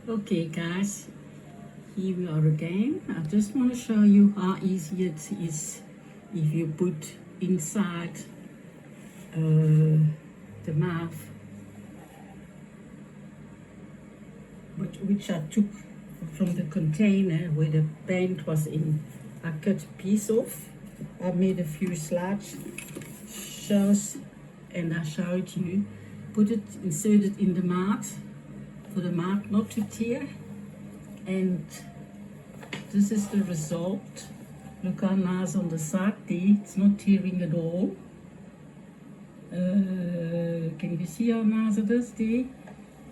Okay guys, here we are again. I just want to show you how easy it is if you put inside the mouth, which I took from the container where the paint was in. I cut a piece off. I made a few slides shows and I showed you. Put it, insert it in the mouth for the mouth not to tear, and this is the result. Look how nice on the side there, it's not tearing at all. Can you see how nice it is there?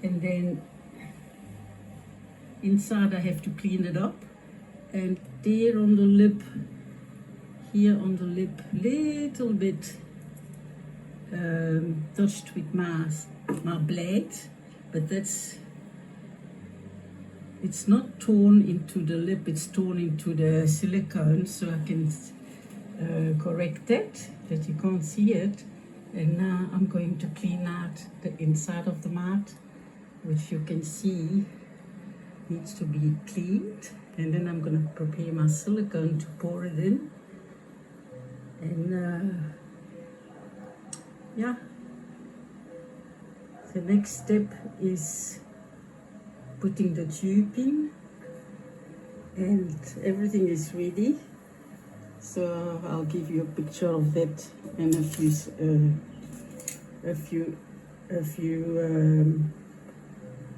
And then inside I have to clean it up, and there on the lip, here on the lip, little bit touched with my blade, but it's not torn into the lip, it's torn into the silicone, so I can correct that you can't see it. And now I'm going to clean out the inside of the mouth, which you can see needs to be cleaned. And then I'm going to prepare my silicone to pour it in. And yeah, the next step is putting the tube in, and everything is ready. So I'll give you a picture of that and a few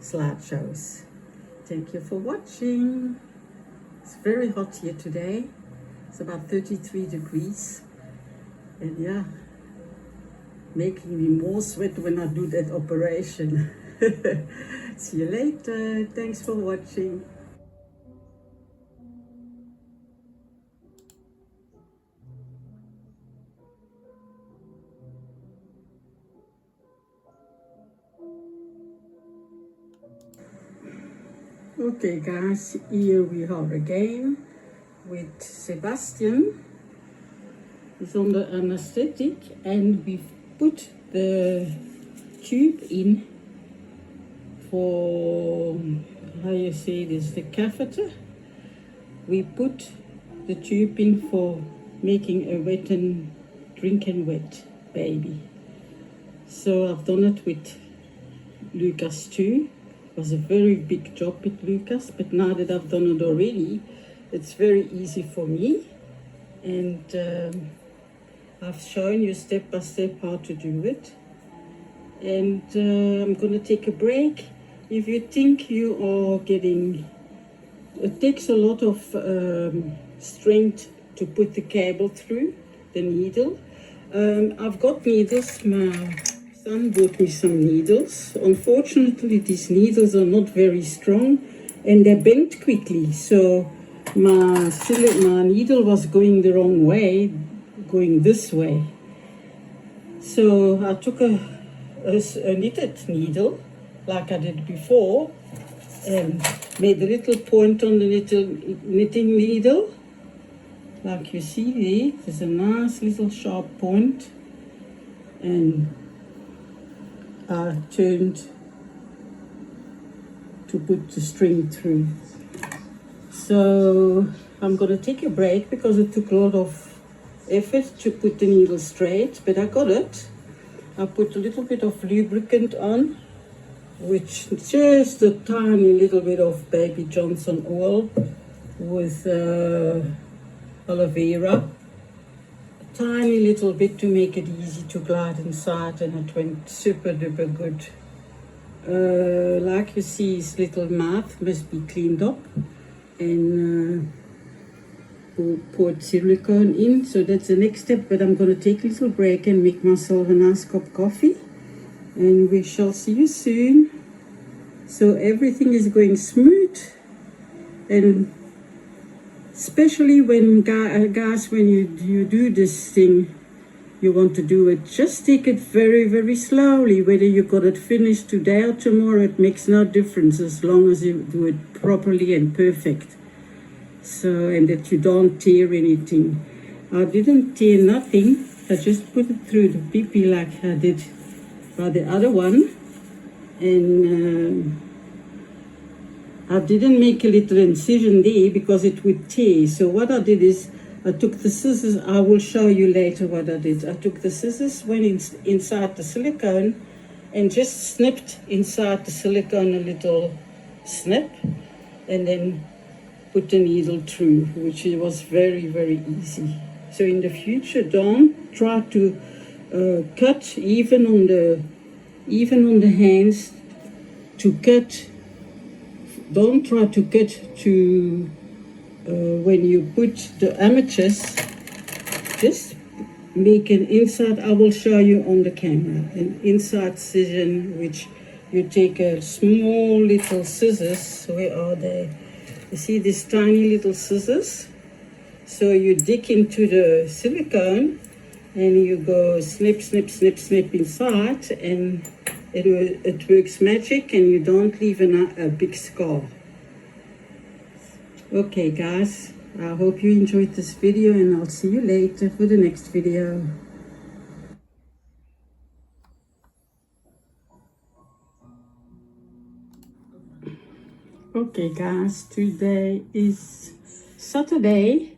slideshows. Thank you for watching. It's very hot here today. It's about 33 degrees, and yeah, making me more sweat when I do that operation. See you later. Thanks for watching. Okay guys, here we are again with Sebastian. He's under anesthetic, and we've put the tube in for, how you say this, the catheter. We put the tube in for making a wet and drink and wet baby. So I've done it with Lucas too. It was a very big job with Lucas, but now that I've done it already, it's very easy for me. And I've shown you step by step how to do it. And I'm going to take a break. If you think you are getting, it takes a lot of strength to put the cable through the needle. I've got needles. My son bought me some needles. Unfortunately, these needles are not very strong and they bend quickly. So my needle was going the wrong way, going this way. So I took a knitted needle, like I did before, and made a little point on the little knitting needle, like you see there. There's a nice little sharp point, and I turned to put the string through. So I'm going to take a break because it took a lot of effort to put the needle straight, but I got it. I put a little bit of lubricant on, which just a tiny little bit of Baby Johnson oil with aloe vera. A tiny little bit to make it easy to glide inside, and it went super duper good. Like you see, his little mouth must be cleaned up, and poured silicone in. So that's the next step, but I'm going to take a little break and make myself a nice cup of coffee, and we shall see you soon. So everything is going smooth, and especially when guys, when you do this thing, you want to do it, just take it very, very slowly. Whether you got it finished today or tomorrow, it makes no difference as long as you do it properly and perfect. So, and that you don't tear anything. I didn't tear nothing. I just put it through the PP like I did by the other one, and I didn't make a little incision there because it would tear. So what I did is I took the scissors. I will show you later what I did. I took the scissors, went inside the silicone, and just snipped inside the silicone a little snip, and then put the needle through, which was very, very easy. So in the future, don't try to cut even on the hands to cut. Don't try to cut to when you put the amateurs. Just make an inside. I will show you on the camera an inside incision, which you take a small little scissors. Where are they? You see these tiny little scissors? So you dig into the silicone and you go snip, snip, snip, snip inside, and it works magic, and you don't leave a big scar. Okay guys, I hope you enjoyed this video, and I'll see you later for the next video. Okay guys, today is Saturday.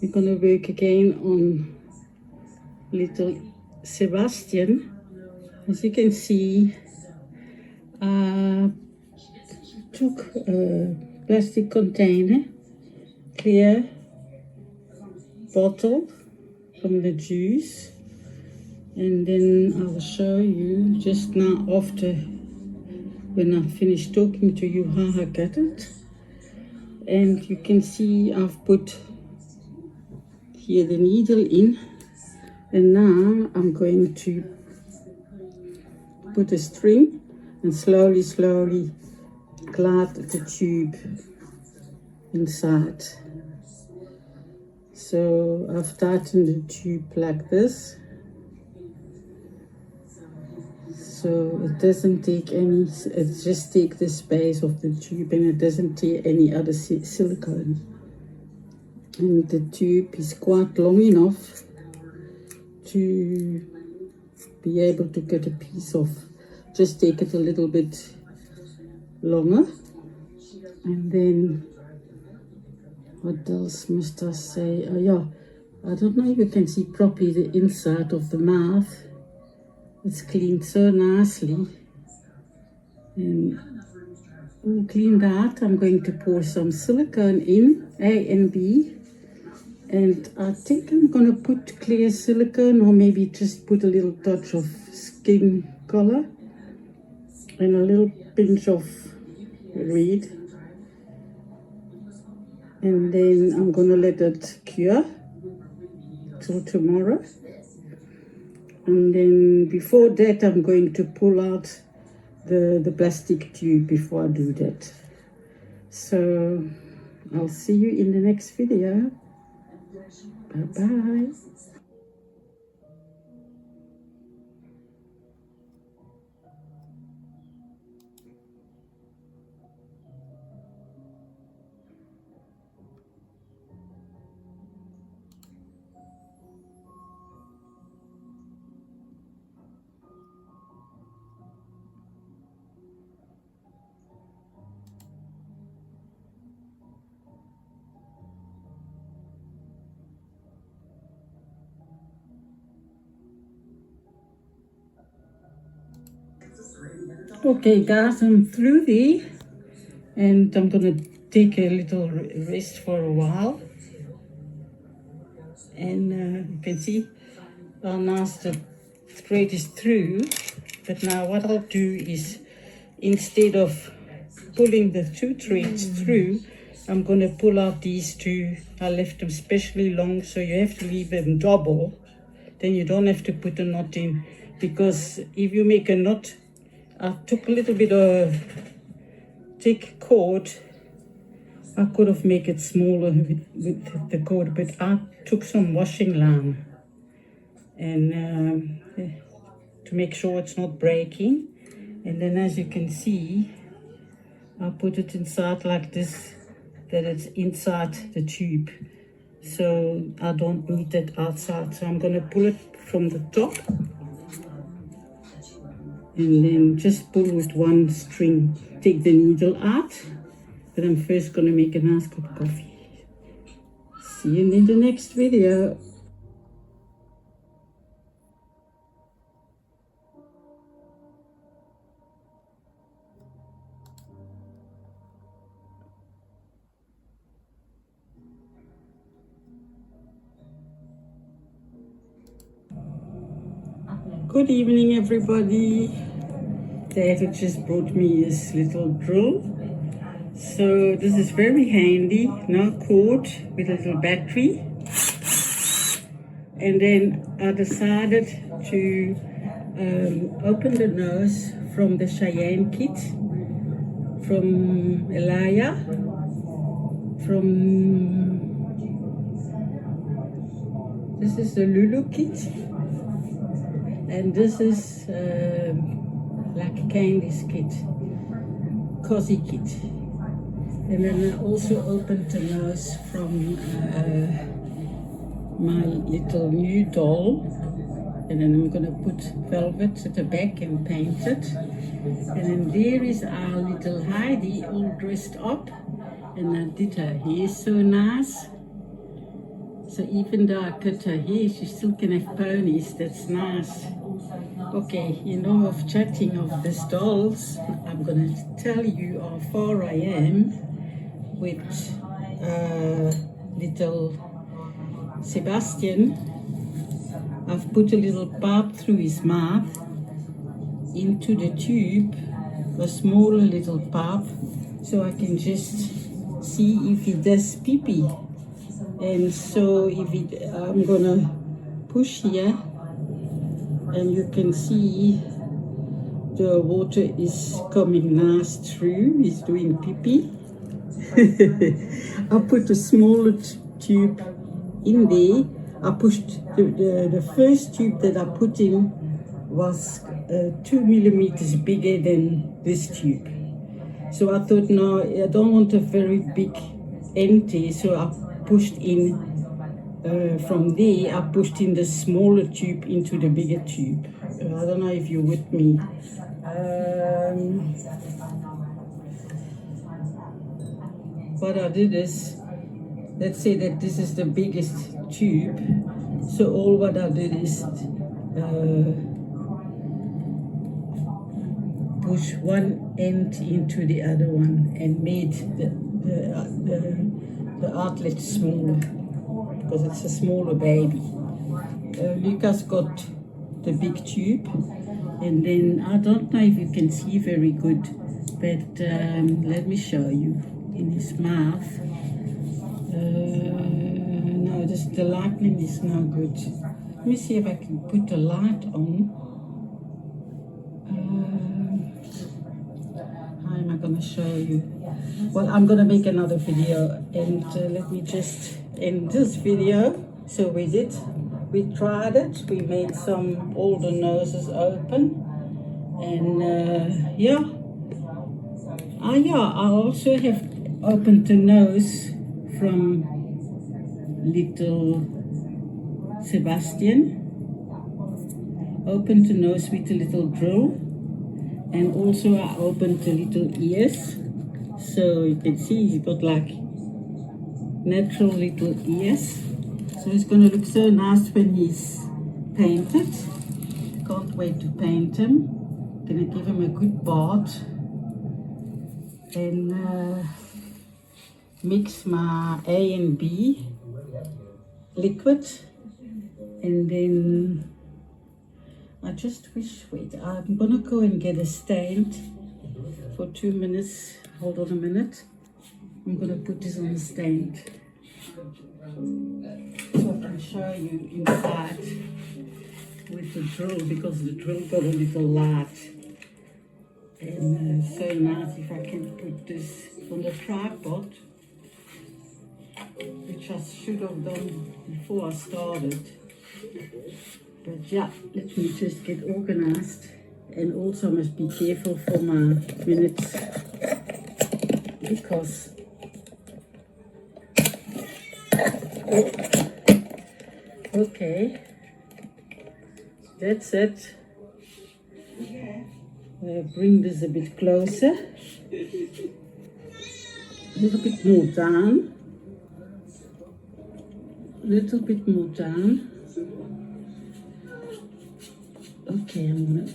We're gonna work again on little Sebastian. As you can see, I took a plastic container, clear bottle from the juice, and then I will show you just now after when I finished talking to you how I got it. And you can see I've put here the needle in, and now I'm going to put a string and slowly glide the tube inside. So I've tightened the tube like this, so it doesn't take any, it just takes the space of the tube, and it doesn't take any other silicone. And the tube is quite long enough to be able to cut a piece off. Just take it a little bit longer. And then what else must I say? Oh yeah, I don't know if you can see properly the inside of the mouth. It's cleaned so nicely. And all cleaned out, I'm going to pour some silicone in, A and B. And I think I'm going to put clear silicone, or maybe just put a little touch of skin color and a little pinch of red. And then I'm going to let it cure till tomorrow. And then before that, I'm going to pull out the plastic tube before I do that. So I'll see you in the next video. Bye-bye. Okay guys, I'm through there, and I'm gonna take a little rest for a while. And you can see how nice the thread is through. But now what I'll do is, instead of pulling the two threads through, I'm gonna pull out these two. I left them specially long, so you have to leave them double. Then you don't have to put a knot in, because if you make a knot, I took a little bit of thick cord. I could have made it smaller with the cord, but I took some washing line and to make sure it's not breaking. And then, as you can see, I put it inside like this, that it's inside the tube. So I don't need it outside. So I'm going to pull it from the top. And then just pull with one string, take the needle out, But I'm first gonna make a nice cup of coffee. See you in the next video. Good evening, everybody. David just brought me his little drill. So this is very handy, no cord, with a little battery. And then I decided to open the nose from the Cheyenne kit, from Elia, this is the Lulu kit, and this is like Candy's kit, Cozy kit. And then I also opened the nose from my little new doll, and then I'm gonna put velvet at the back and paint it. And then there is our little Heidi all dressed up, and I did her hair so nice. So even though I cut her hair, she still can have ponies. That's nice. Okay, you know, of chatting of these dolls, I'm gonna tell you how far I am with little Sebastian. I've put a little pipe through his mouth into the tube, a smaller little pipe, so I can just see if he does pee-pee. And so if I'm gonna push here, and you can see the water is coming nice through. He's doing pee-pee. I put a smaller tube in there. I pushed the first tube that I put in was 2 millimeters bigger than this tube. So I thought, no, I don't want a very big empty, so I pushed in from there. I pushed in the smaller tube into the bigger tube. I don't know if you're with me. What I did is, let's say that this is the biggest tube. So all what I did is push one end into the other one and made the outlet smaller, because it's a smaller baby. Lucas got the big tube, and then I don't know if you can see very good, but let me show you in his mouth. No, the lighting is no good. Let me see if I can put the light on. How am I going to show you? Well, I'm going to make another video, and let me just end this video. So we tried it, we made all the noses open, and yeah. I also have opened the nose from little Sebastian. Opened the nose with a little drill, and also I opened the little ears. So you can see he's got like natural little ears. So it's going to look so nice when he's painted. Can't wait to paint him. Gonna give him a good bath and mix my A and B liquid, and then I just wish, wait, I'm gonna go and get a stand for 2 minutes. Hold on a minute. I'm gonna put this on the stand so I can show you inside with the drill, because the drill got a little light. And so nice if I can put this on the tripod, which I should have done before I started. But yeah, let me just get organized, and also must be careful for my minutes, because okay, that's it. Bring this a bit closer. little bit more down. A little bit more down. Okay, I'm gonna.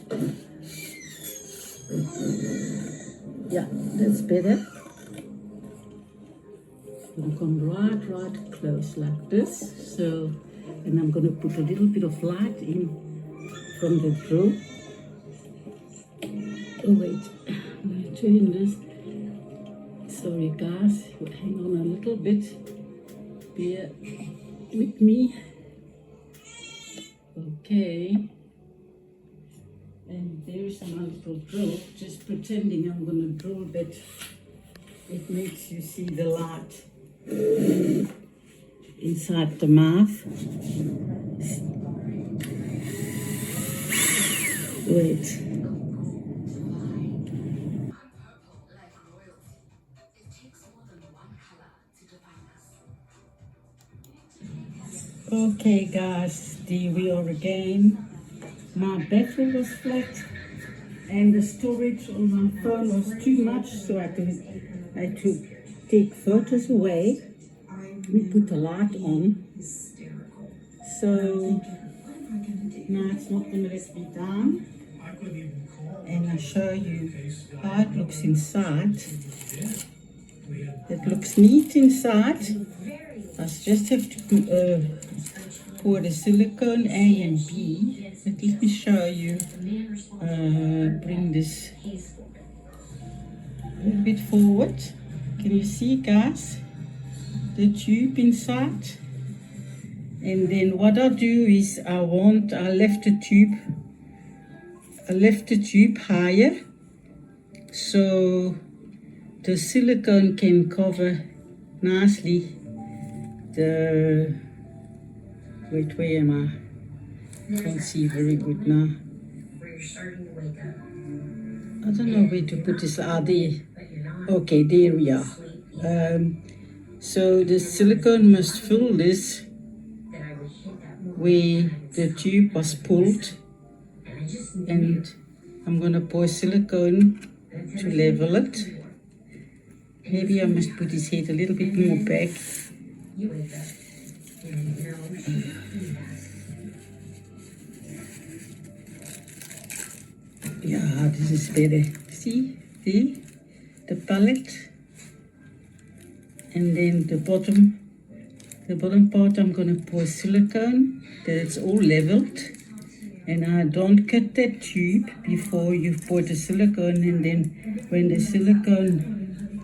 Yeah, that's better. I'm come right close like this. So, and I'm gonna put a little bit of light in from the drill. Oh wait, I'm gonna turn this. Sorry guys, hang on a little bit. Bear with me. Okay. And there's my little drill, just pretending I'm gonna drill, but it makes you see the light inside the mouth. Wait. Okay guys, there we are again. My battery was flat and the storage on my phone was too much, so I had to take photos away. We put the light on. So now it's not going to let me down. And I'll show you how it looks inside. It looks neat inside. I just have to pour the silicone A and B. But let me show you. Bring this a little bit forward. Can you see, guys? The tube inside. And then what I'll do is I left the tube higher so the silicone can cover nicely the, wait, where am I? Can't see very good now. I don't know where to put this. There. Okay, there we are. So the silicone must fill this where the tube was pulled, and I'm gonna pour silicone to level it. Maybe I must put his head a little bit more back. Yeah, this is better. See, the palette, and then the bottom part I'm gonna pour silicone that it's all leveled, and I don't cut that tube before you've poured the silicone, and then when the silicone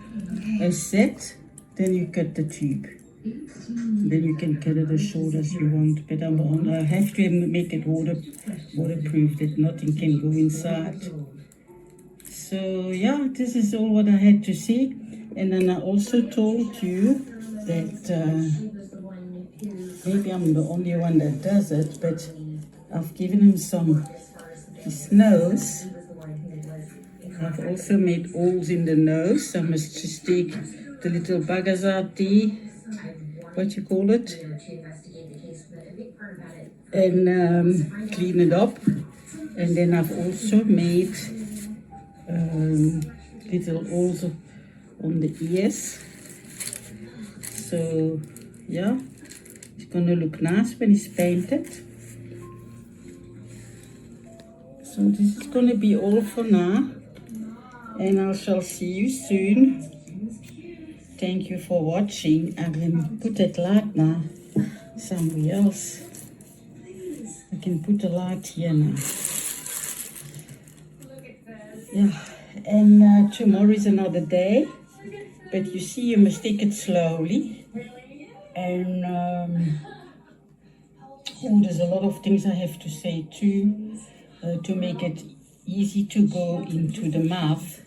is set, then you cut the tube. Then you can cut it as short as you want, but I have to make it waterproof that nothing can go inside. So yeah, this is all what I had to say. And then I also told you that maybe I'm the only one that does it, but I've given him his nose. I've also made holes in the nose. I must just take the little buggers out there, what you call it, and clean it up. And then I've also made little holes on the ears. So yeah, it's gonna look nice when it's painted. So this is gonna be all for now, and I shall see you soon. Thank you for watching. I can put that light now somewhere else. I can put the light here now. Yeah, and tomorrow is another day, but you see, you must take it slowly. And there's a lot of things I have to say too, to make it easy to go into the mouth.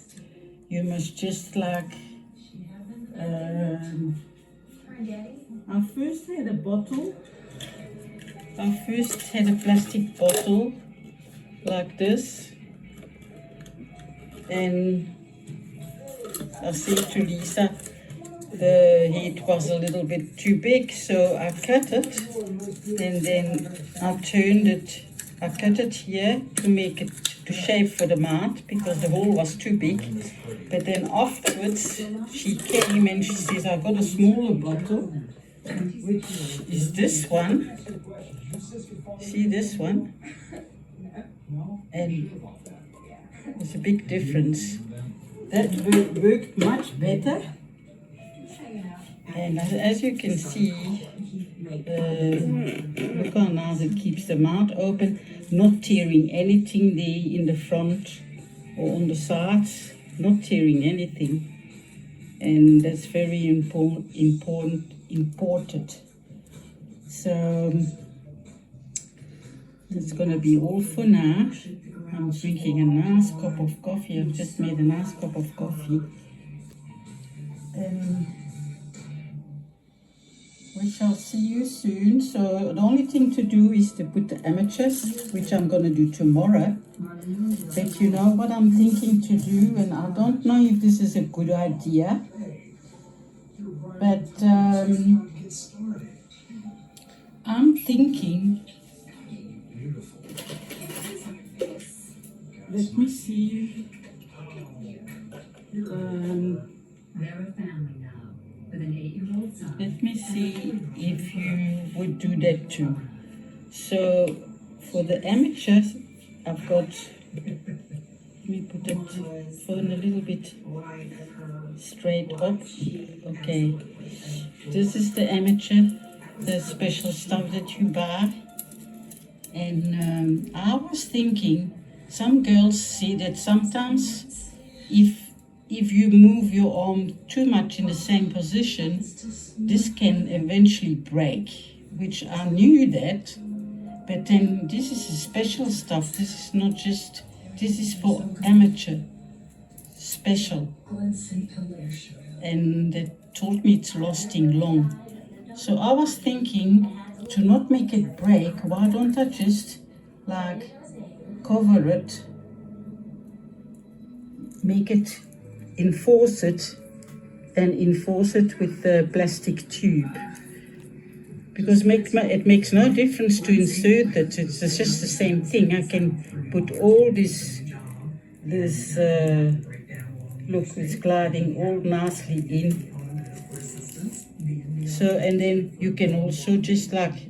You must just like, I first had a plastic bottle like this, and I said to Lisa, the head was a little bit too big, so I cut it, and then I I cut it here to make it to shape for the mat because the hole was too big. But then afterwards she came and she says, I got a smaller bottle, which is this one. See this one? And there's a big difference. That worked much better. And as you can see, look how nice it keeps the mouth open, not tearing anything there in the front or on the sides, not tearing anything. And that's very important. So that's gonna be all for now. I'm drinking a nice cup of coffee. I've just made a nice cup of coffee. We shall see you soon. So the only thing to do is to put the amateurs, which I'm going to do tomorrow. But you know what I'm thinking to do, and I don't know if this is a good idea. But I'm thinking, let me see. Let me see if you would do that too. So for the amateurs, I've got, let me put it phone a little bit straight up. Okay, this is the amateur, the special stuff that you buy. And I was thinking, some girls say that sometimes if you move your arm too much in the same position, this can eventually break, which I knew that, but then this is a special stuff. This is not just, this is for amateur, special. And they told me it's lasting long. So I was thinking to not make it break, why don't I just like cover it, make it, enforce it with the plastic tube, because it makes no difference to insert it. It's just the same thing. I can put all this look, it's gliding all nicely in. So, and then you can also just like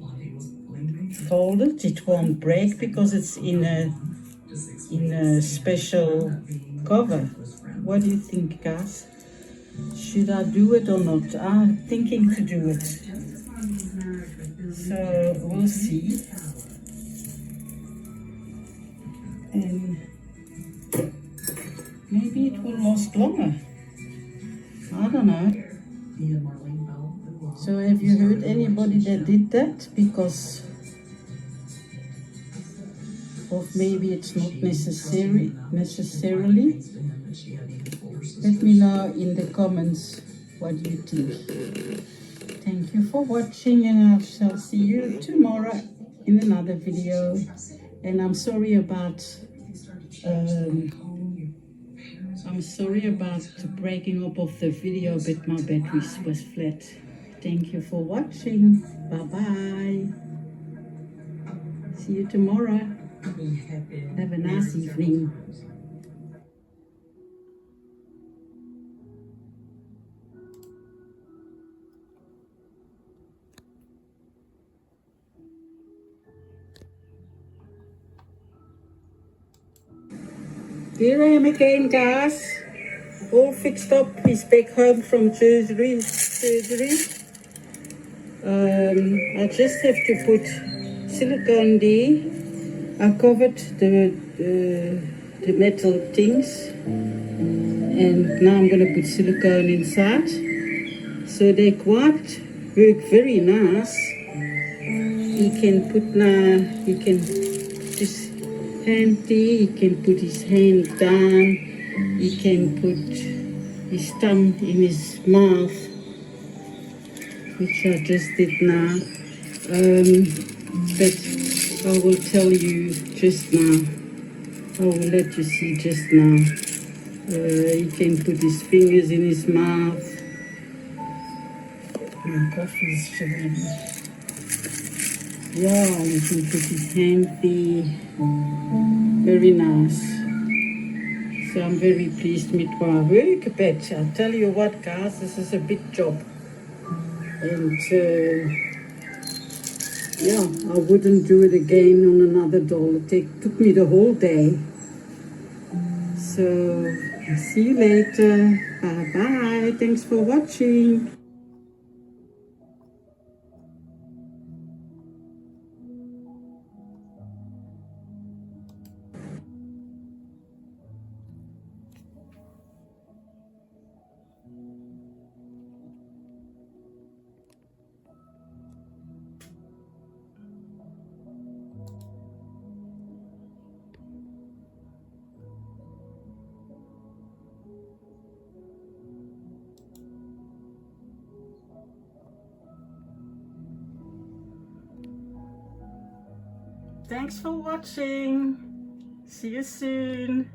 fold it. It won't break because it's in a special cover. What do you think, guys? Should I do it or not? I'm thinking to do it. So we'll see. And maybe it will last longer. I don't know. So have you heard anybody that did that? Because of maybe it's not necessarily. Let me know in the comments what you think. Thank you for watching, and I shall see you tomorrow in another video. And I'm sorry about the breaking up of the video, but my battery was flat. Thank you for watching. Bye bye. See you tomorrow. Have a nice evening. Here I am again, guys. All fixed up. He's back home from surgery. I just have to put silicone there. I covered the metal things, and now I'm going to put silicone inside. So they quite work very nice. He can put his hand there, he can put his hand down, he can put his thumb in his mouth, which I just did now. But I will tell you just now. I will let you see just now. He can put his fingers in his mouth. My coffee is shivering. Yeah, you can put his handy. Very nice. So I'm very pleased with my work, but I tell you what, guys, this is a big job. And yeah, I wouldn't do it again on another doll. It took me the whole day. So see you later. Bye bye. Thanks for watching. Thanks for watching. See you soon.